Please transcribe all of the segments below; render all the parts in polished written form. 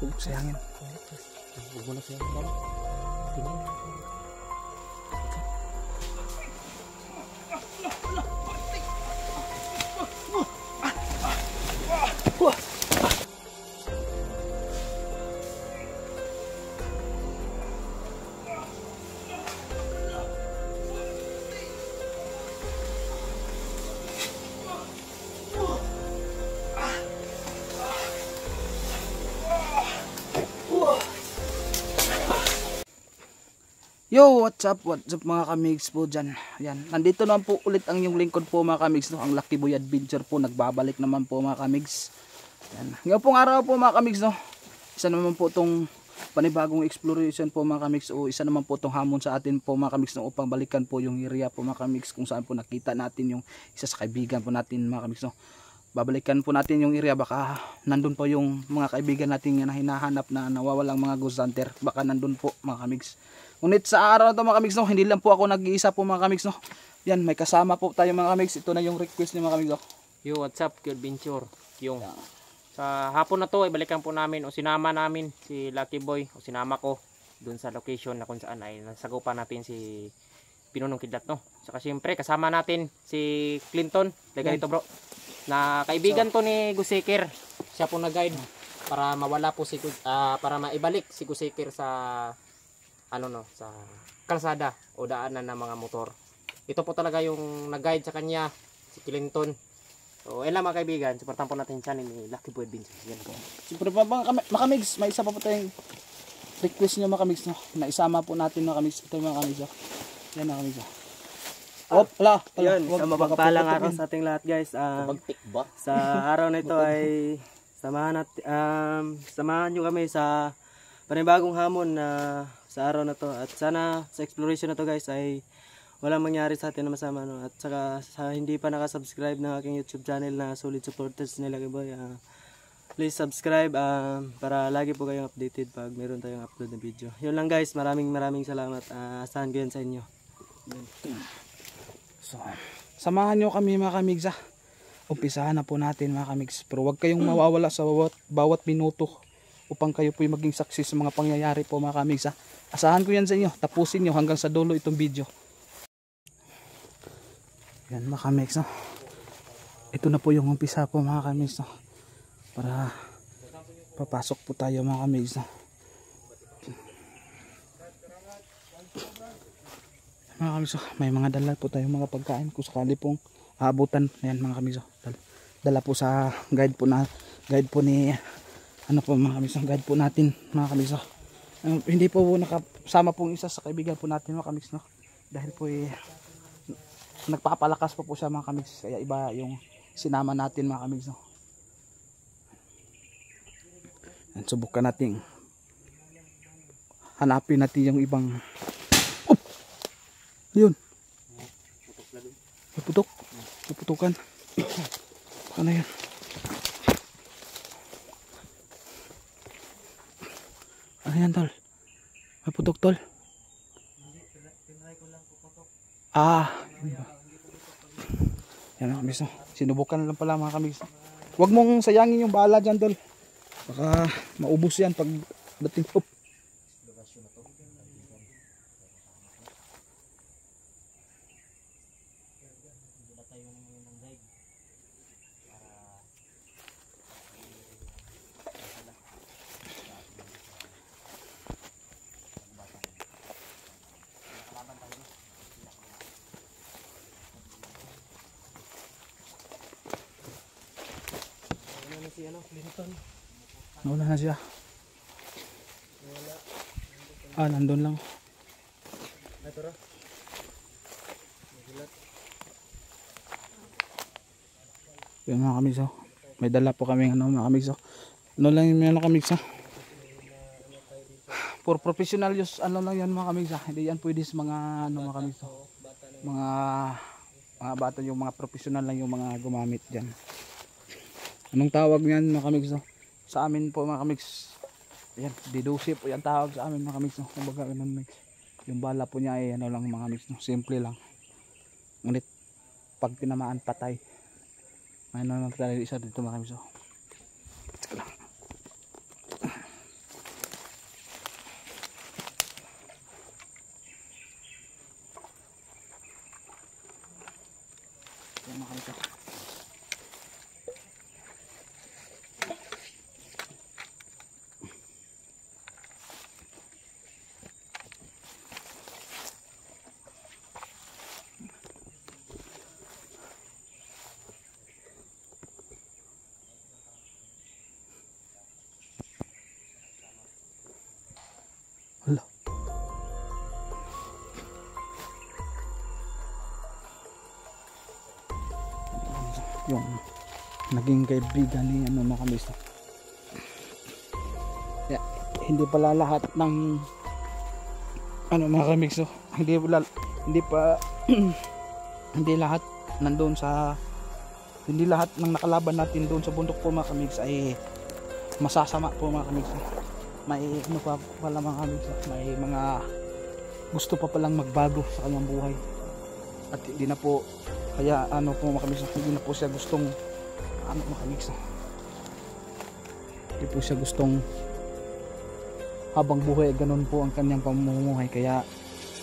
Huwag sayangin. Huwag mo na sayangin lang. Tingin. Yo, what's up mga kamigs po dyan. Yan, nandito naman po ulit ang yung lingkod po mga kamigs, no? Ang Lucky Boy Adventure po, nagbabalik naman po mga kamigs. Yan. Ngayon pong araw po mga kamigs, no? Isa naman po itong panibagong exploration po mga kamigs, o isa naman po itong hamon sa atin po mga kamigs, no? Upang balikan po yung area po mga kamigs kung saan po nakita natin yung isa sa kaibigan po natin mga kamigs, no? Babalikan po natin yung area, baka nandun po yung mga kaibigan natin na hinahanap na nawawalang mga ghost hunter, baka nandun po mga kamigs. Ngunit sa araw na ito mga kamigs, no, hindi lang po ako nag-iisa po mga kamigs, no. Yan, may kasama po tayo mga kamigs. Ito na yung request niyo mga kamigs, no. Yo, what's up, Good Adventure? Yung sa hapon na to, balikan po namin o sinama namin si Lucky Boy o sinama ko dun sa location na kung saan ay nasagupan natin si Pinunong Kidlat, no. Saka syempre kasama natin si Clinton, lagay dito bro, na kaibigan to ni Guseker. Siya po nag-guide para mawala po si para maibalik si Guseker sa sa kalsada o daanan ng mga motor. Ito po talaga yung nag-guide sa kanya, si Clinton. So, ayun mga kaibigan, supportan po natin siya ni Lucky Boy Adventure. Yan po. Siyempre pa mga kamigs, may isa pa po tayong request niyo mga kamigs, no, na isama po natin mga kamigs. Ito mga kamigs, no. Yan mga kamigs, no. Yun, sa mapagpalang araw sa ating lahat guys. Sa araw na ito ay samahan nyo kami sa panibagong hamon na sa araw na to. At sana sa exploration na to guys ay walang mangyari sa atin na masama, no? At saka sa hindi pa nakasubscribe ng aking YouTube channel na solid supporters nila Boy, please subscribe para lagi po kayong updated pag meron tayong upload na video. Yun lang guys, maraming salamat. Asahan ko yan sa inyo. So, samahan nyo kami mga kamigs, umpisahan na po natin mga kamigs. Pero huwag kayong mawawala sa bawat minuto upang kayo po maging saksi sa mga pangyayari po mga kamigs. Asahan ko yan sa inyo, tapusin nyo hanggang sa dulo itong video. Yan mga kamigs, no? Ito na po yung umpisa po mga kamigs, no? Para papasok po tayo mga kamigs, no? Mga kamigs, may mga dala po tayong mga pagkain kung sakali pong aabutan. Ayan mga kamigs, dala po sa guide po ni mga kamigs, guide po natin mga kamigs. Hindi po nakasama pong isa sa kaibigan po natin mga kamigs, no? Dahil po nagpapalakas po siya mga kamigs, kaya iba yung sinama natin mga kamigs, no? At subukan natin hanapin natin yung ibang yun. Naputok. Naputukan. Ano yan? Ano yan tol? Naputok tol? Yan mga kamigs, no? Sinubukan lang pala mga kamigs. Huwag mong sayangin yung bala dyan tol. Baka maubos yan pag dating po. Nawala na siya. Nandun lang. Yan mga kamigs, may dala po kami mga kamigs. Ano lang yung mga kamigs, for professional use, lang yan mga kamigs, hindi yan pwede sa mga mga kamigs, mga bata, yung mga professional lang yung mga gumamit dyan. Anong tawag niyan mga kamigs, sa amin po mga kamigs, ayan, deduce po yan tawag sa amin mga kamigs, kumbaga ganun, yung bala po niya ay lang mga kamigs, simple lang, ngunit pag tinamaan patay. May lang tayo isa dito mga kamigs. mga kamigs. Hala. Yung naging kaibigan ni ano mga kamigs. Yeah, hindi pala lahat ng ano mga kamigs, hindi pa hindi lahat nandoon sa hindi lahat ng nakalaban natin doon sa bundok po mga kamigs ay masasama po mga kamigs. May ano pa pala mga kamigs, may mga gusto pa palang magbago sa kanyang buhay at hindi na po kaya ano po mga kamigs, hindi na po siya gustong ano mga kamigs, hindi po siya gustong habang buhay ganun po ang kanyang pamumuhay, kaya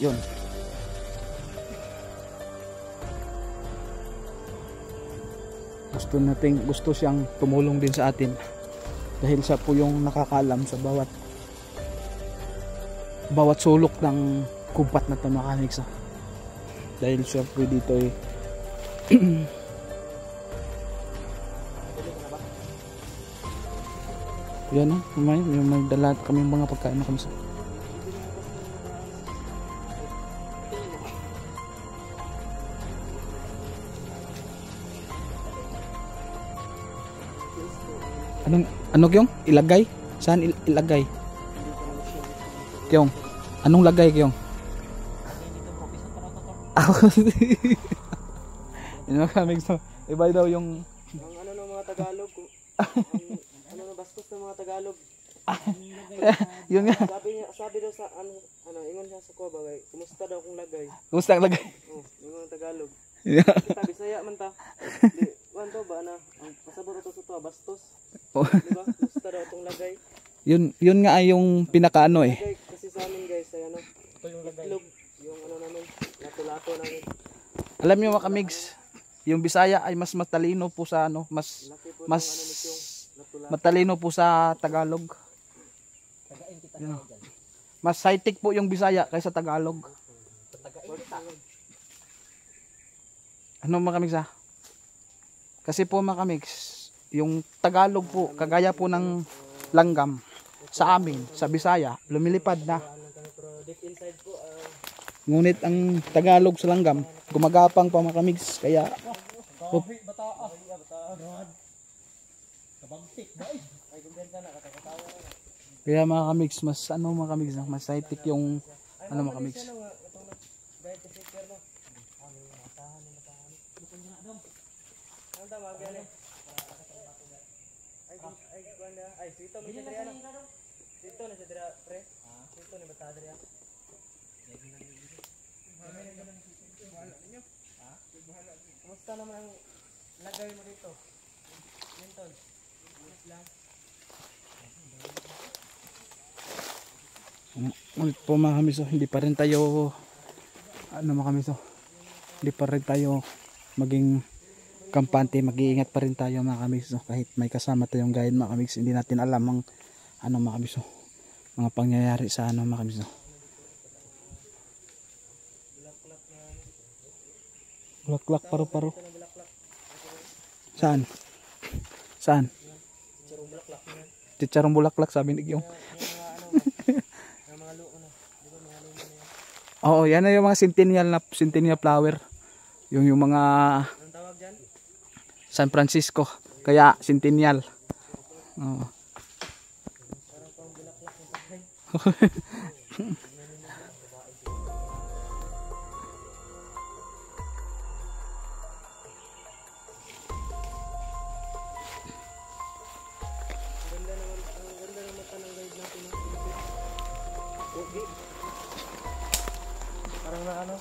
yun gusto siyang tumulong din sa atin dahil siya po yung nakakaalam sa bawat sulok ng kumpat na ito mga kamigs. Dahil siya po dito eh yan o, may dala kami mga pagkain na kami sa ano Kyong? Ilagay? Saan ilagay? Kyong? Anong lagay Kyong? Yun mga kamigs, iba daw yung Ang ano ng mga Tagalog, ang ano bastos ng mga Tagalog. yun nga. Sabi daw sa ano ingon siya sa kuha bagay. Kumusta daw kung lagay? Kumusta ang lagay? Oh, ingon ng Tagalog. Yeah. Kita Bisaya man ta. Di wanto ba na ang pasabot to sa tuwa bastos. Oh. Di ba? Kumusta daw tong lagay? Yun nga ay yung pinakaano eh. Lagay kasi sa amin guys ay ano, ito yung lagay. Yung ano namin, lato-lato namin. Alam niyo mga kamigs, yung Bisaya ay mas matalino po sa ano, mas matalino po sa Tagalog. Yeah. Mas high-tech po yung Bisaya kaysa Tagalog. Ano mga kamigs Kasi po mga kamigs, yung Tagalog po, kagaya po ng langgam sa amin, sa Bisaya, lumilipad na. Ngunit ang Tagalog sa langgam, gumagapang pa mga kamigs, kaya kaya mga kamigs, mas ano mga kamigs, mas high-tech yung ano mga kamigs. Ay, sito na siya dira no. Sito na siya dira pre. Sito ni bata dira. Kumusta naman ang lagay mo dito? Minton. Lang. Ulit po mga kamigs, hindi pa rin tayo ano mga kamigs, hindi pa rin tayo maging kampante, mag-iingat pa rin tayo mga kamigs, kahit may kasama tayong guide mga kamigs, hindi natin alam ang ano mga kamigs, mga pangyayari sa ano mga kamigs. Bulaklak paro-paro. Saan? Chicharong bulaklak sabi ni Gyong. Oo, yan na yung mga centennial flower. Yung mga San Francisco, kaya centennial. Oo. Parang na ano?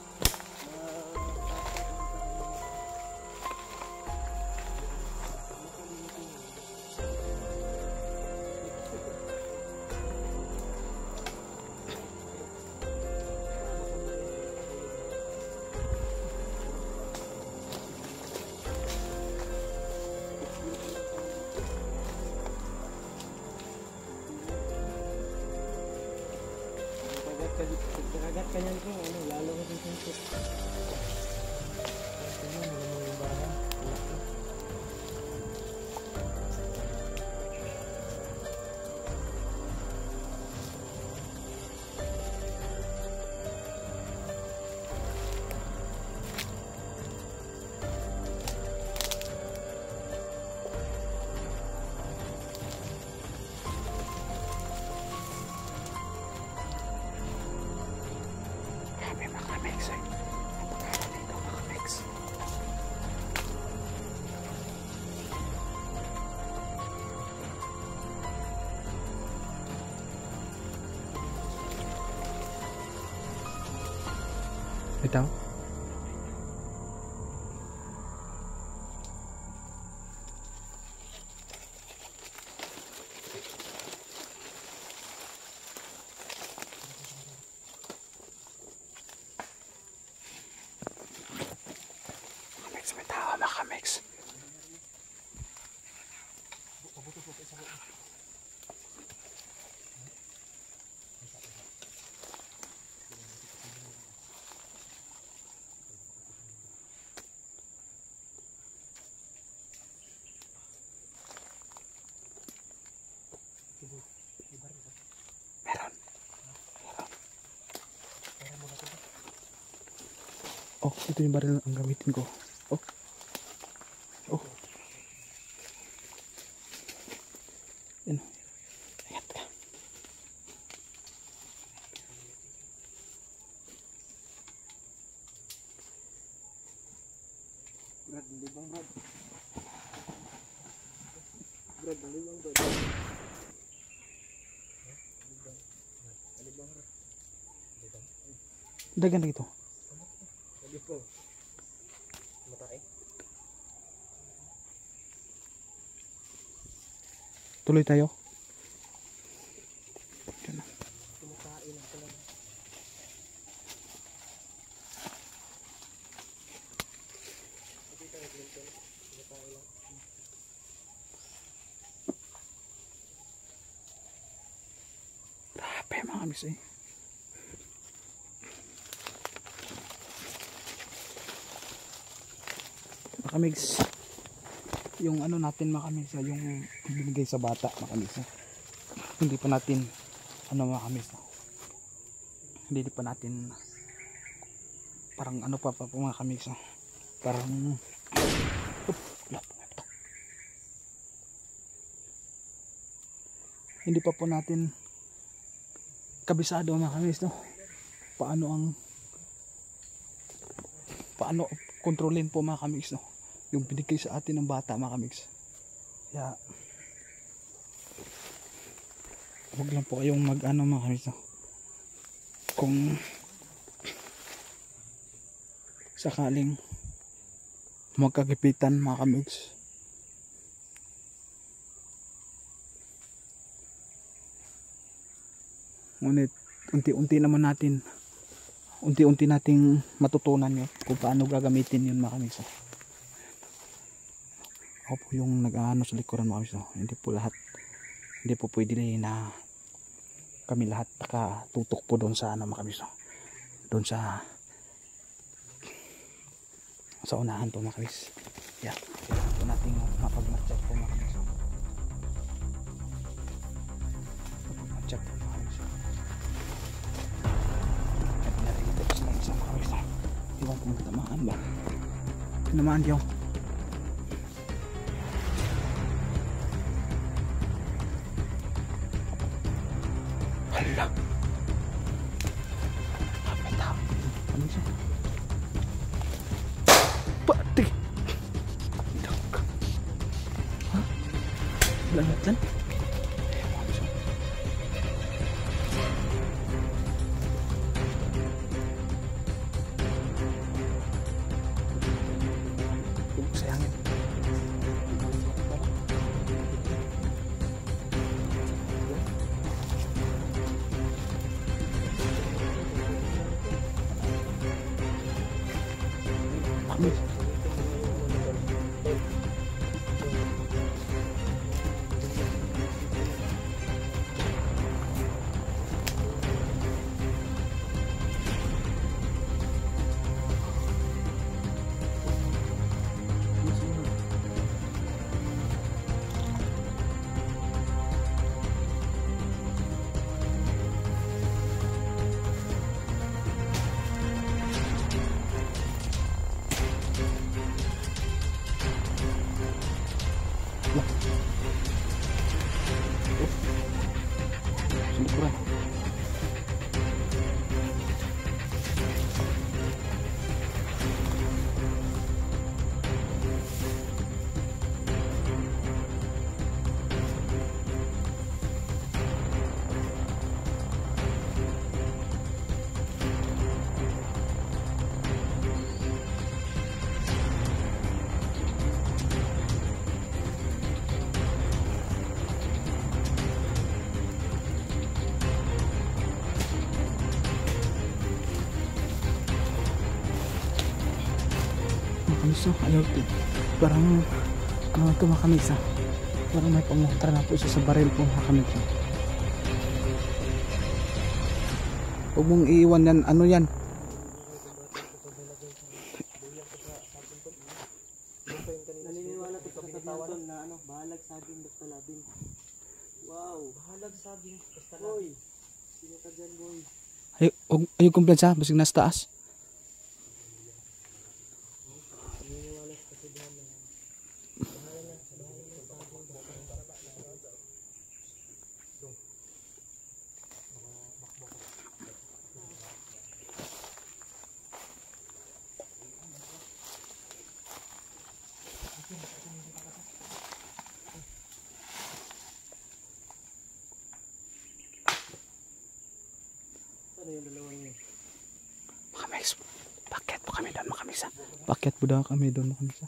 Bitaw. Mix, bitaw, makamix. Oh, ito yung baril ang gamitin ko. Oh. Oh. Yan. Ingat ka. Brad, libang Brad. Brad, libang Brad. Dagan na ito. Lagi po. Matay. Tuloy tayo. Diyan na. Tumatain lang talaga. Grabe mga kamis eh. Makamigs, yung ano natin makamigs, yung binigay sa bata makamigs, hindi pa natin ano makamigs, hindi pa natin parang ano pa makamigs, parang hindi pa po natin kabisado makamigs, no? Paano kontrolin po mga kamigs, no? Yung binigay sa atin ng bata mga kamigs. Kaya huwag lang po kayong mag-ano mga kamigs, no? Kung sakaling magkagipitan mga kamigs, ngunit unti-unti nating matutunan yun kung paano gagamitin yun mga kamigs. Ako po yung nag-ano sa likuran mga kamigs, hindi po pwede na kami lahat nakatutok po doon sa ano mga kamigs, doon sa unahan po mga kamigs. Yeah, kailangan po natin mapag-match up po mga kamigs. Mapag-match up po mga kamigs. Sama kami sa iwan kung tinamaan ba, tinamaan yung hala apa tau ano siya pati ha langat lan kamigs. No? Ayaw, parang ano ito mga kamigs. Parang may pamuntra na po siya sa baril po mga kamigs. No? Huwag mong iiwan yan. Ano yan? Naniniwala ko sa katawan na ano, bahalag saging basta labing. Wow, bahalag saging basta labing. Sino ka dyan, boy? Ayaw kumpiyansa. Basig nasa taas. Naniniwala sa kasidahan na ano yung dalawang yun? Mga kamigs. Pakyat po kami doon mga kamigs. Pakyat po daw kami doon mga kamigs.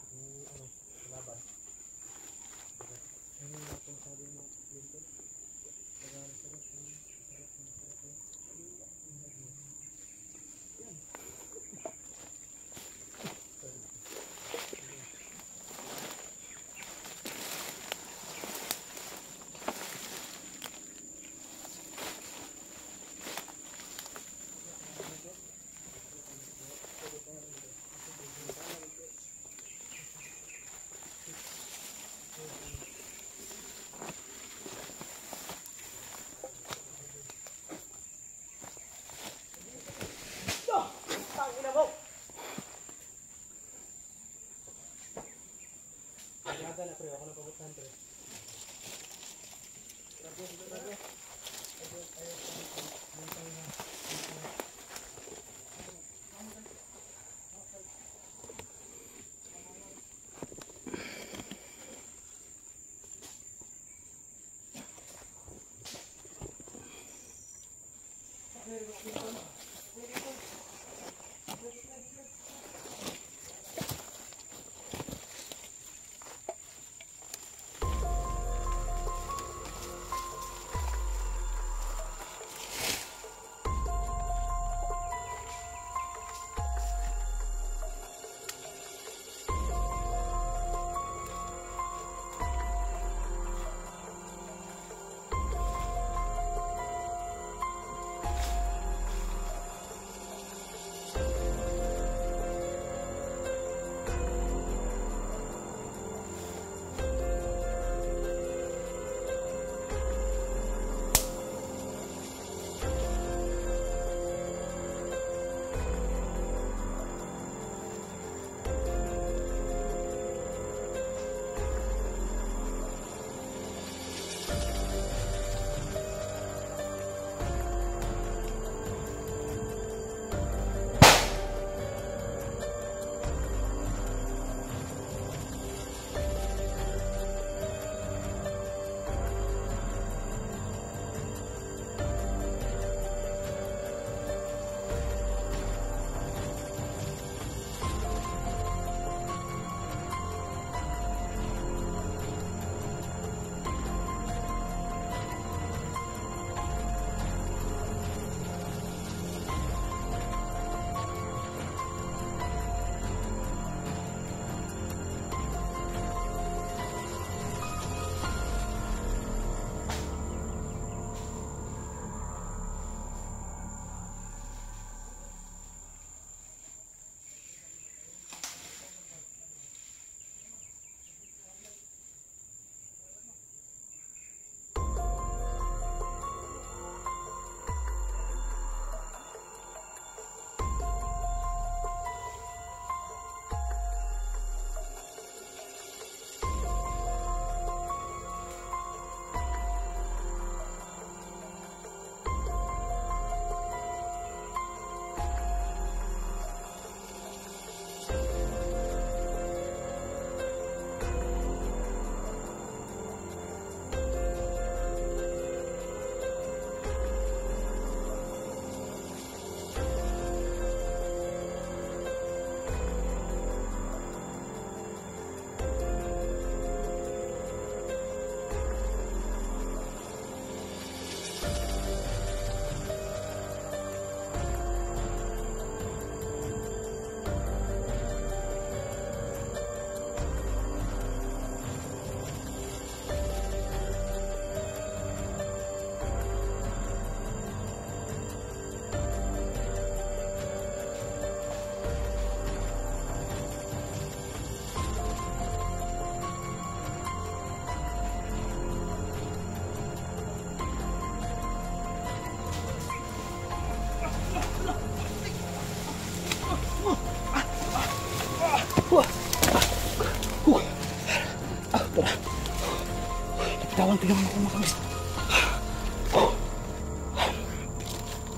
Tulungan mo mga kamigs.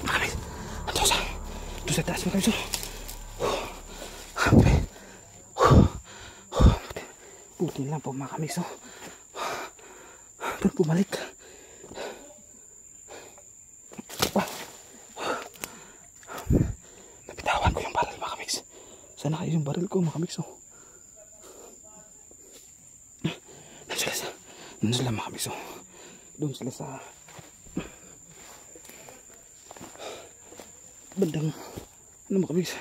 Mga kamigs. Ito sa taas mga kamigs. Buti lang po mga kamigs. Doon bumalik. Napitawan ko yung baril mga kamigs. Sana kayo yung baril ko mga kamigs. Doon sila mga kamigs. Doon sila sa bandang ano mga kamigs.